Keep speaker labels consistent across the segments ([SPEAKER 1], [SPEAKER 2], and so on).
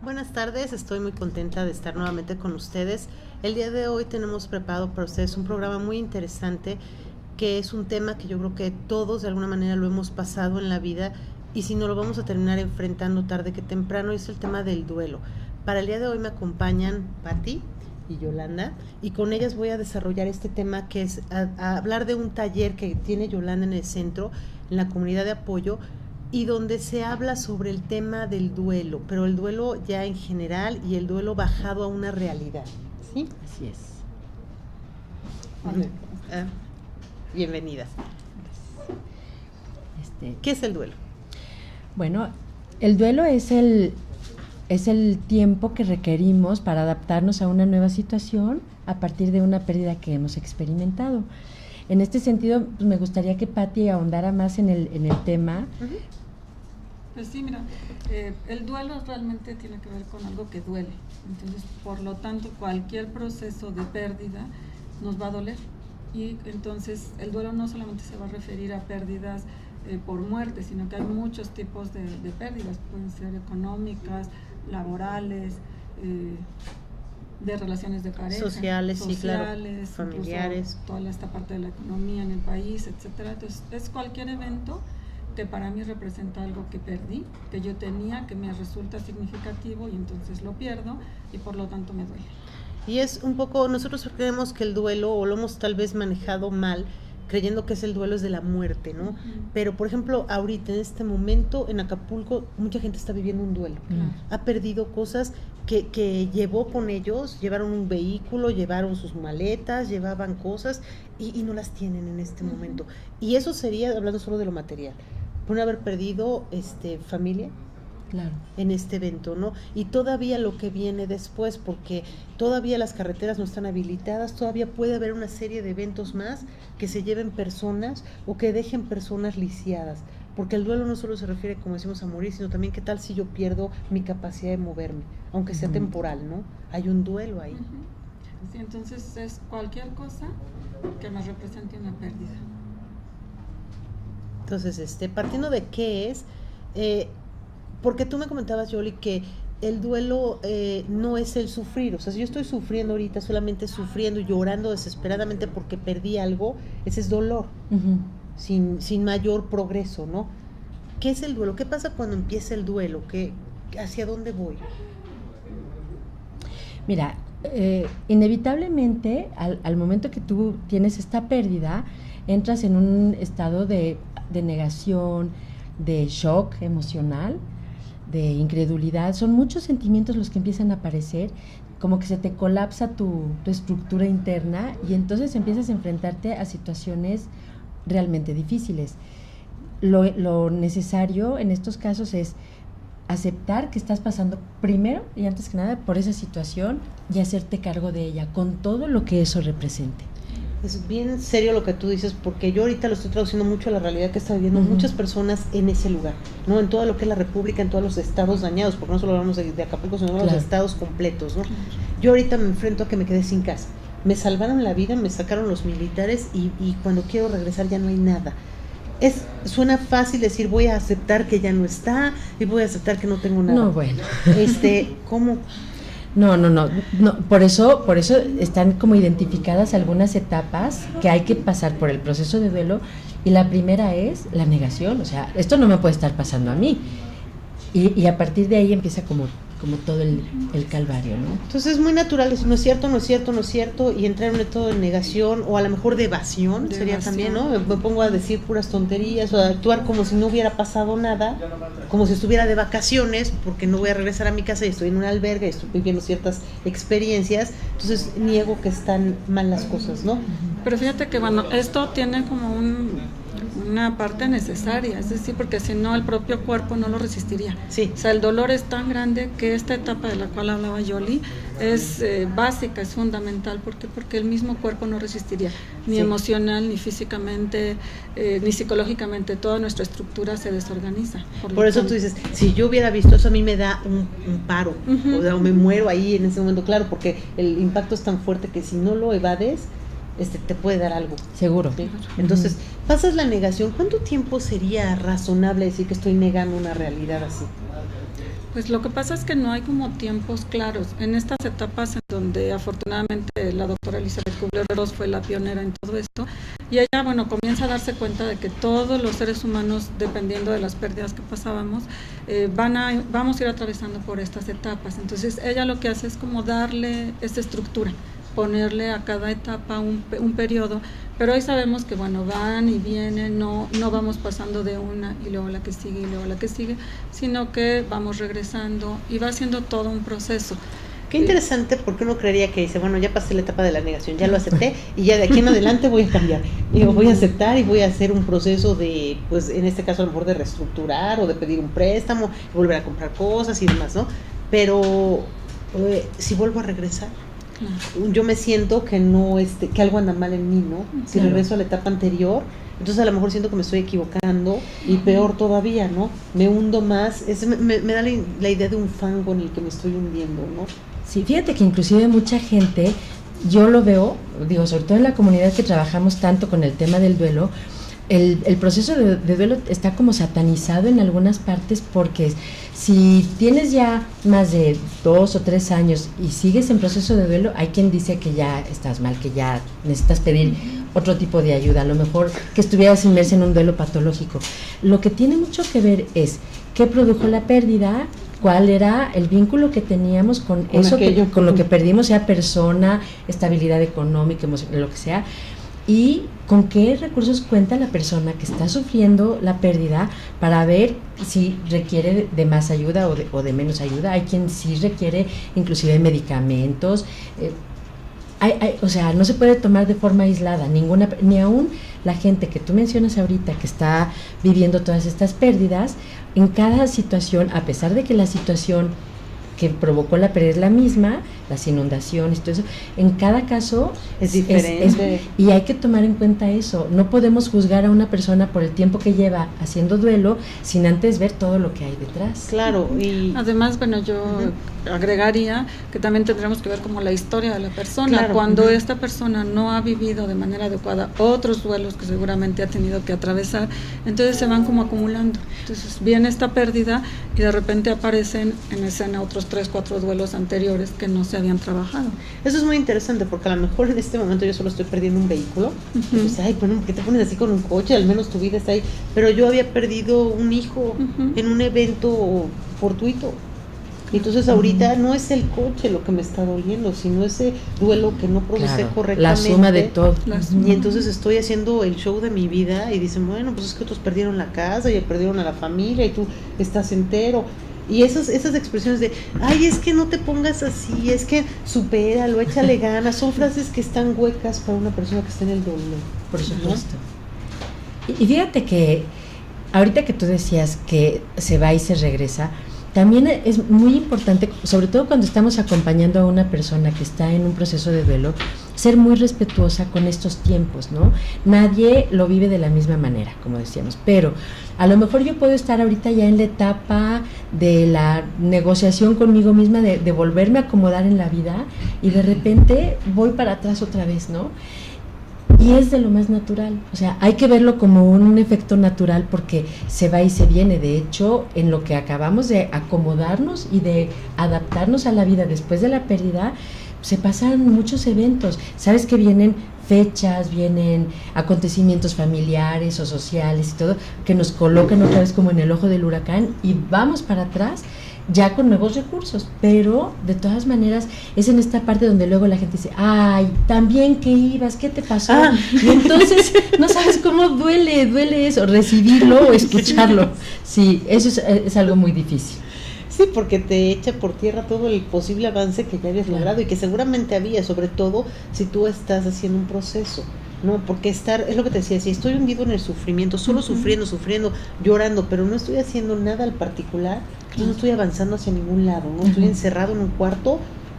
[SPEAKER 1] Buenas tardes, estoy muy contenta de estar nuevamente con ustedes. El día de hoy tenemos preparado para ustedes un programa muy interesante que es un tema que yo creo que todos de alguna manera lo hemos pasado en la vida y si no lo vamos a terminar enfrentando tarde que temprano, es el tema del duelo. Para el día de hoy me acompañan Patti y Yolanda y con ellas voy a desarrollar este tema que es a hablar de un taller que tiene Yolanda en el centro, en la comunidad de apoyo, y donde se habla sobre el tema del duelo, pero el duelo ya en general y el duelo bajado a una realidad, ¿sí?
[SPEAKER 2] Así es.
[SPEAKER 1] Bienvenidas. ¿Qué es el duelo?
[SPEAKER 2] Bueno, el duelo es el tiempo que requerimos para adaptarnos a una nueva situación a partir de una pérdida que hemos experimentado. En este sentido, pues, me gustaría que Patti ahondara más en el tema.
[SPEAKER 3] Uh-huh. Pues sí, mira, el duelo realmente tiene que ver con algo que duele. Entonces, por lo tanto, cualquier proceso de pérdida nos va a doler. Y entonces, el duelo no solamente se va a referir a pérdidas por muerte, sino que hay muchos tipos de pérdidas. Pueden ser económicas, laborales, de relaciones de pareja,
[SPEAKER 1] sociales, sí, claro, familiares,
[SPEAKER 3] toda esta parte de la economía en el país, etcétera. Entonces, es cualquier evento que para mí representa algo que perdí, que yo tenía, que me resulta significativo y entonces lo pierdo y por lo tanto me duele.
[SPEAKER 1] Y es un poco, nosotros creemos que el duelo, o lo hemos tal vez manejado mal, creyendo que el duelo es de la muerte, ¿no? Uh-huh. Pero, por ejemplo, ahorita, en este momento, en Acapulco, mucha gente está viviendo un duelo. Uh-huh. Ha perdido cosas que llevó con ellos, llevaron un vehículo, llevaron sus maletas, llevaban cosas y no las tienen en este uh-huh. momento. Y eso sería, hablando solo de lo material, por haber perdido familia.
[SPEAKER 2] Claro.
[SPEAKER 1] En este evento, ¿no? Y todavía lo que viene después, porque todavía las carreteras no están habilitadas, todavía puede haber una serie de eventos más que se lleven personas o que dejen personas lisiadas, porque el duelo no solo se refiere, como decimos, a morir, sino también qué tal si yo pierdo mi capacidad de moverme, aunque sea uh-huh. temporal, ¿no? Hay un duelo ahí.
[SPEAKER 3] Uh-huh. Sí, entonces es cualquier cosa que me represente una pérdida.
[SPEAKER 1] Entonces, partiendo de qué es, porque tú me comentabas, Yoli, que el duelo no es el sufrir. O sea, si yo estoy sufriendo ahorita, solamente sufriendo y llorando desesperadamente porque perdí algo, ese es dolor, uh-huh. sin mayor progreso, ¿no? ¿Qué es el duelo? ¿Qué pasa cuando empieza el duelo? ¿Hacia dónde voy?
[SPEAKER 2] Mira, inevitablemente, al momento que tú tienes esta pérdida, entras en un estado de negación, de shock emocional, de incredulidad. Son muchos sentimientos los que empiezan a aparecer, como que se te colapsa tu estructura interna y entonces empiezas a enfrentarte a situaciones realmente difíciles. Lo necesario en estos casos es aceptar que estás pasando primero y antes que nada por esa situación y hacerte cargo de ella con todo lo que eso represente.
[SPEAKER 1] Es bien serio lo que tú dices, porque yo ahorita lo estoy traduciendo mucho a la realidad que están viviendo uh-huh. muchas personas en ese lugar, ¿no? En todo lo que es la República, en todos los estados dañados, porque no solo hablamos de Acapulco, sino de los estados completos, ¿no? Yo ahorita me enfrento a que me quedé sin casa. Me salvaron la vida, me sacaron los militares y cuando quiero regresar ya no hay nada. Suena fácil decir voy a aceptar que ya no está y voy a aceptar que no tengo nada.
[SPEAKER 2] No, bueno.
[SPEAKER 1] ¿Cómo?
[SPEAKER 2] No, por eso están como identificadas algunas etapas que hay que pasar por el proceso de duelo y la primera es la negación, o sea, esto no me puede estar pasando a mí y a partir de ahí empieza como todo el calvario, ¿no?
[SPEAKER 1] Entonces es muy natural decir no es cierto y entrar en un método de negación o a lo mejor de evasión sería también, ¿no? Me pongo a decir puras tonterías o a actuar como si no hubiera pasado nada, como si estuviera de vacaciones porque no voy a regresar a mi casa y estoy en un albergue y estoy viviendo ciertas experiencias, entonces niego que están mal las cosas, ¿no?
[SPEAKER 3] Pero fíjate que bueno, esto tiene como una parte necesaria, es decir, porque si no el propio cuerpo no lo resistiría.
[SPEAKER 1] Sí.
[SPEAKER 3] O sea, el dolor es tan grande que esta etapa de la cual hablaba Yoli es básica, es fundamental, porque el mismo cuerpo no resistiría, ni sí. emocional, ni físicamente, ni psicológicamente, toda nuestra estructura se desorganiza.
[SPEAKER 1] Por eso tú dices, si yo hubiera visto eso a mí me da un paro, uh-huh. o me muero ahí en ese momento, claro, porque el impacto es tan fuerte que si no lo evades, te puede dar algo.
[SPEAKER 2] Seguro.
[SPEAKER 1] ¿Sí? Entonces, pasas la negación. ¿Cuánto tiempo sería razonable decir que estoy negando una realidad así?
[SPEAKER 3] Pues lo que pasa es que no hay como tiempos claros. En estas etapas en donde afortunadamente la doctora Elizabeth Kubler-Ross fue la pionera en todo esto, y ella, bueno, comienza a darse cuenta de que todos los seres humanos, dependiendo de las pérdidas que pasábamos, vamos a ir atravesando por estas etapas. Entonces ella lo que hace es como darle esta estructura, ponerle a cada etapa un periodo, pero hoy sabemos que bueno, van y vienen, no vamos pasando de una y luego la que sigue y luego la que sigue, sino que vamos regresando y va siendo todo un proceso.
[SPEAKER 1] Qué interesante, porque uno creería que dice, bueno, ya pasé la etapa de la negación, ya lo acepté y ya de aquí en adelante voy a cambiar. Digo, voy a aceptar y voy a hacer un proceso de, pues en este caso a lo mejor de reestructurar o de pedir un préstamo, volver a comprar cosas y demás, ¿no? Pero si vuelvo a regresar, yo me siento que no que algo anda mal en mí, ¿no? Si regreso a la etapa anterior, entonces a lo mejor siento que me estoy equivocando y peor todavía, ¿no? Me hundo más, me da la idea de un fango en el que me estoy hundiendo, ¿no?
[SPEAKER 2] Sí, fíjate que inclusive mucha gente, yo lo veo, digo, sobre todo en la comunidad que trabajamos tanto con el tema del duelo, el proceso de duelo está como satanizado en algunas partes, porque si tienes ya más de 2 o 3 años y sigues en proceso de duelo, hay quien dice que ya estás mal, que ya necesitas pedir otro tipo de ayuda, a lo mejor que estuvieras inmersa en un duelo patológico. Lo que tiene mucho que ver es qué produjo la pérdida, cuál era el vínculo que teníamos con eso, con lo que perdimos, sea persona, estabilidad económica, emocional, lo que sea, y con qué recursos cuenta la persona que está sufriendo la pérdida para ver si requiere de más ayuda o de menos ayuda. Hay quien sí requiere inclusive medicamentos, o sea, no se puede tomar de forma aislada, ni aún la gente que tú mencionas ahorita que está viviendo todas estas pérdidas, en cada situación, a pesar de que la situación que provocó la pérdida es la misma, las inundaciones y todo eso, en cada caso
[SPEAKER 1] es diferente.
[SPEAKER 2] Y hay que tomar en cuenta eso. No podemos juzgar a una persona por el tiempo que lleva haciendo duelo sin antes ver todo lo que hay detrás.
[SPEAKER 1] Claro, y
[SPEAKER 3] además, bueno, yo agregaría que también tendremos que ver como la historia de la persona. Claro. Cuando esta persona no ha vivido de manera adecuada otros duelos que seguramente ha tenido que atravesar, entonces se van como acumulando. Entonces viene esta pérdida y de repente aparecen en escena otros 3, 4 duelos anteriores que no se habían trabajado.
[SPEAKER 1] Eso es muy interesante, porque a lo mejor en este momento yo solo estoy perdiendo un vehículo, y pues, ay, bueno, ¿por qué te pones así con un coche? Al menos tu vida está ahí. Pero yo había perdido un hijo en un evento fortuito. Entonces ahorita no es el coche lo que me está doliendo, sino ese duelo que no procesé correctamente.
[SPEAKER 2] La suma de todo.
[SPEAKER 1] Y entonces estoy haciendo el show de mi vida y dicen, bueno, pues es que otros perdieron la casa y perdieron a la familia y tú estás entero. Y esas expresiones de, ay, es que no te pongas así, es que supéralo, échale ganas, son frases que están huecas para una persona que está en el dolor.
[SPEAKER 2] Por supuesto. ¿No? Y fíjate que ahorita que tú decías que se va y se regresa, también es muy importante, sobre todo cuando estamos acompañando a una persona que está en un proceso de duelo, ser muy respetuosa con estos tiempos, ¿no? Nadie lo vive de la misma manera, como decíamos, pero a lo mejor yo puedo estar ahorita ya en la etapa de la negociación conmigo misma, de volverme a acomodar en la vida, y de repente voy para atrás otra vez, ¿no? Y es de lo más natural, o sea, hay que verlo como un efecto natural, porque se va y se viene. De hecho, en lo que acabamos de acomodarnos y de adaptarnos a la vida después de la pérdida, se pasan muchos eventos. Sabes que vienen fechas, vienen acontecimientos familiares o sociales y todo, que nos colocan otra vez como en el ojo del huracán, y vamos para atrás ya con nuevos recursos, pero de todas maneras es en esta parte donde luego la gente dice, ay, tan bien que ibas, ¿qué te pasó? Y entonces no sabes cómo duele eso, recibirlo o escucharlo. Sí, eso es algo muy difícil.
[SPEAKER 1] Sí, porque te echa por tierra todo el posible avance que ya habías logrado y que seguramente había, sobre todo si tú estás haciendo un proceso. No, porque es lo que te decía, si estoy hundido en el sufrimiento, solo sufriendo, llorando, pero no estoy haciendo nada al particular, yo no estoy avanzando hacia ningún lado, ¿no? Estoy encerrado en un cuarto,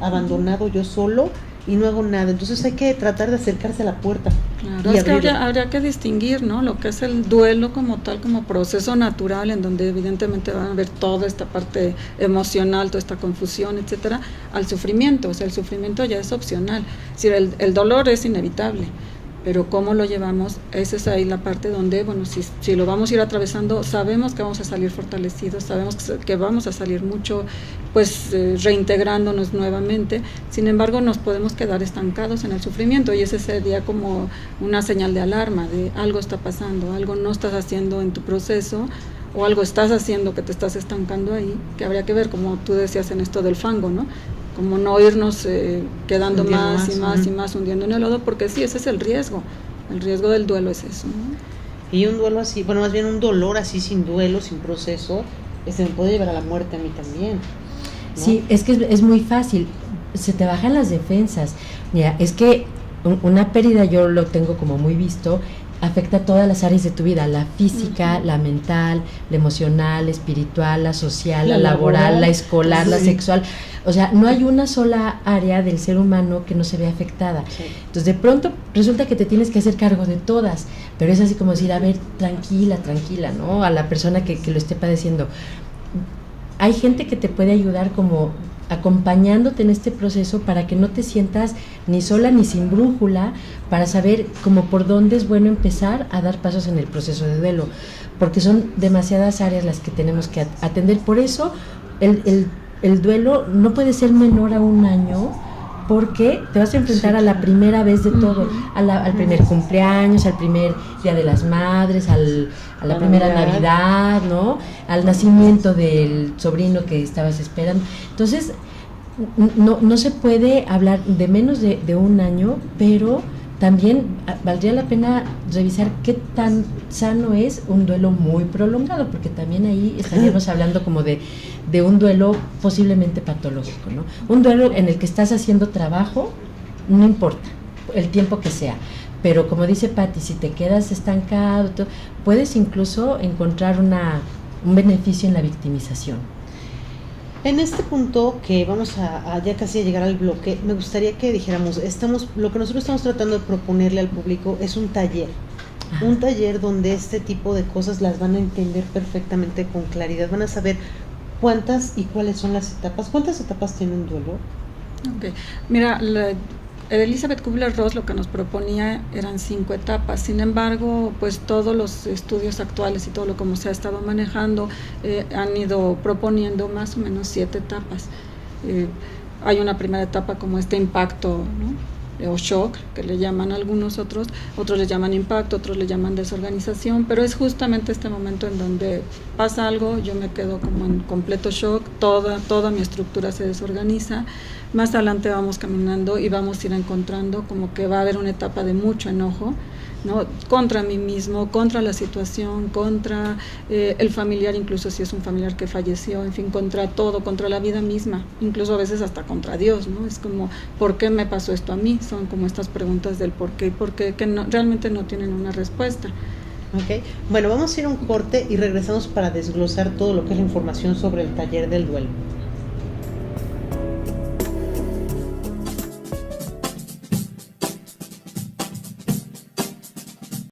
[SPEAKER 1] abandonado yo solo, y no hago nada. Entonces hay que tratar de acercarse a la puerta.
[SPEAKER 3] Claro, es que habría que distinguir, ¿no? Lo que es el duelo como tal, como proceso natural, en donde evidentemente van a ver toda esta parte emocional, toda esta confusión, etcétera, al sufrimiento. O sea, el sufrimiento ya es opcional. Es decir, el dolor es inevitable, pero cómo lo llevamos, esa es ahí la parte donde, bueno, si lo vamos a ir atravesando, sabemos que vamos a salir fortalecidos, sabemos que vamos a salir mucho, pues reintegrándonos nuevamente. Sin embargo, nos podemos quedar estancados en el sufrimiento, y ese sería como una señal de alarma, de algo está pasando, algo no estás haciendo en tu proceso, o algo estás haciendo que te estás estancando ahí, que habría que ver, como tú decías en esto del fango, ¿no? Como no irnos quedando más y más y más hundiendo en el lodo, porque sí, ese es el riesgo del duelo es eso, ¿no?
[SPEAKER 1] Y un duelo así, bueno, más bien un dolor así sin duelo, sin proceso, me puede llevar a la muerte a mí también, ¿no?
[SPEAKER 2] Sí, es que es muy fácil, se te bajan las defensas. Mira, es que una pérdida, yo lo tengo como muy visto, afecta a todas las áreas de tu vida, la física, la mental, la emocional, la espiritual, la social, la laboral, la escolar, la sexual. O sea, no hay una sola área del ser humano que no se vea afectada. Sí. Entonces, de pronto resulta que te tienes que hacer cargo de todas, pero es así como decir, a ver, tranquila, ¿no? A la persona que lo esté padeciendo. Hay gente que te puede ayudar como acompañándote en este proceso para que no te sientas ni sola ni sin brújula, para saber como por dónde es bueno empezar a dar pasos en el proceso de duelo, porque son demasiadas áreas las que tenemos que atender. Por eso el duelo no puede ser menor a 1 año, porque te vas a enfrentar a la primera vez de todo, al primer cumpleaños, al primer Día de las Madres, a la primera Navidad, ¿no? Al nacimiento del sobrino que estabas esperando. Entonces, no se puede hablar de menos de 1 año, pero también valdría la pena revisar qué tan sano es un duelo muy prolongado, porque también ahí estaríamos hablando como de un duelo posiblemente patológico, ¿no? Un duelo en el que estás haciendo trabajo, no importa el tiempo que sea, pero como dice Patti, si te quedas estancado, puedes incluso encontrar un beneficio en la victimización.
[SPEAKER 1] En este punto, que vamos a ya casi a llegar al bloque, me gustaría que dijéramos, lo que nosotros estamos tratando de proponerle al público es un taller. Ajá. Un taller donde este tipo de cosas las van a entender perfectamente con claridad, van a saber cuántas y cuáles son las etapas. ¿Cuántas etapas tiene un duelo?
[SPEAKER 3] Okay. Mira, Elizabeth Kubler-Ross lo que nos proponía eran 5 etapas. Sin embargo, pues todos los estudios actuales y todo lo como se ha estado manejando han ido proponiendo más o menos 7 etapas. Hay una primera etapa como este impacto, ¿no? O shock, que le llaman algunos otros le llaman impacto, otros le llaman desorganización, pero es justamente este momento en donde pasa algo, yo me quedo como en completo shock, toda mi estructura se desorganiza. Más adelante vamos caminando y vamos a ir encontrando como que va a haber una etapa de mucho enojo, ¿no? Contra mí mismo, contra la situación, contra el familiar, incluso si es un familiar que falleció, en fin, contra todo, contra la vida misma, incluso a veces hasta contra Dios, ¿no? Es como, ¿por qué me pasó esto a mí? Son como estas preguntas del por qué que no, realmente no tienen una respuesta.
[SPEAKER 1] Okay. Bueno, vamos a ir a un corte y regresamos para desglosar todo lo que es la información sobre el taller del duelo.